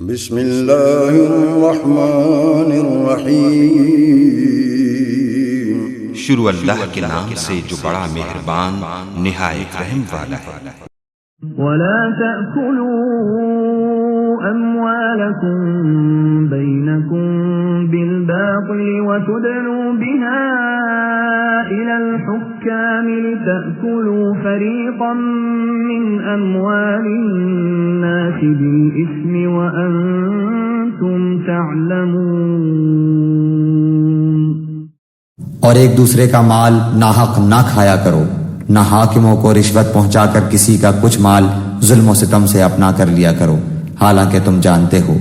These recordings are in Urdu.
بسم اللہ الرحمن الرحیم، شروع اللہ کے نام سے جو بڑا مہربان نہایت رحم والا ہے۔ ولا تأكلوا أموالكم بينكم بالباطل وتدلوا بها إلى الحكام لتأكلوا فريقا من أموال الناس بالإثم وأنتم تعلمون۔ اور ایک دوسرے کا مال ناحق نہ کھایا کرو، نہ حاکموں کو رشوت پہنچا کر کسی کا کچھ مال ظلم و ستم سے اپنا کر لیا کرو، حالانکہ تم جانتے ہو۔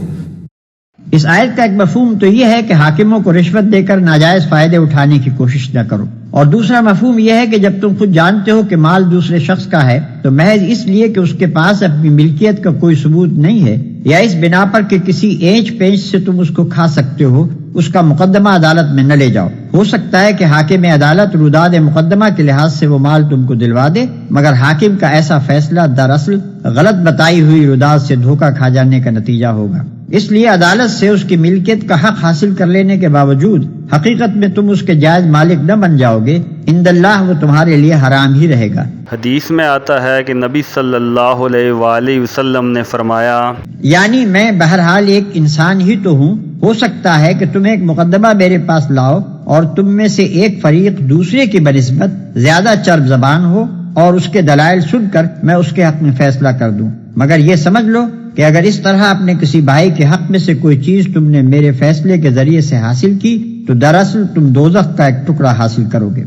اس آیت کا ایک مفہوم تو یہ ہے کہ حاکموں کو رشوت دے کر ناجائز فائدے اٹھانے کی کوشش نہ کرو، اور دوسرا مفہوم یہ ہے کہ جب تم خود جانتے ہو کہ مال دوسرے شخص کا ہے تو محض اس لیے کہ اس کے پاس اپنی ملکیت کا کوئی ثبوت نہیں ہے، یا اس بنا پر کہ کسی اینچ پینچ سے تم اس کو کھا سکتے ہو، اس کا مقدمہ عدالت میں نہ لے جاؤ۔ ہو سکتا ہے کہ حاکم عدالت روداد مقدمہ کے لحاظ سے وہ مال تم کو دلوا دے، مگر حاکم کا ایسا فیصلہ دراصل غلط بتائی ہوئی روداد سے دھوکہ کھا جانے کا نتیجہ ہوگا۔ اس لیے عدالت سے اس کی ملکیت کا حق حاصل کر لینے کے باوجود حقیقت میں تم اس کے جائز مالک نہ بن جاؤ گے، عند اللہ وہ تمہارے لیے حرام ہی رہے گا۔ حدیث میں آتا ہے کہ نبی صلی اللہ علیہ وآلہ وسلم نے فرمایا، یعنی میں بہرحال ایک انسان ہی تو ہوں، ہو سکتا ہے کہ تم ایک مقدمہ میرے پاس لاؤ اور تم میں سے ایک فریق دوسرے کی بنسبت زیادہ چرب زبان ہو اور اس کے دلائل سن کر میں اس کے حق میں فیصلہ کر دوں، مگر یہ سمجھ لو کہ اگر اس طرح اپنے کسی بھائی کے حق میں سے کوئی چیز تم نے میرے فیصلے کے ذریعے سے حاصل کی تو دراصل تم دوزخ کا ایک ٹکڑا حاصل کرو گے۔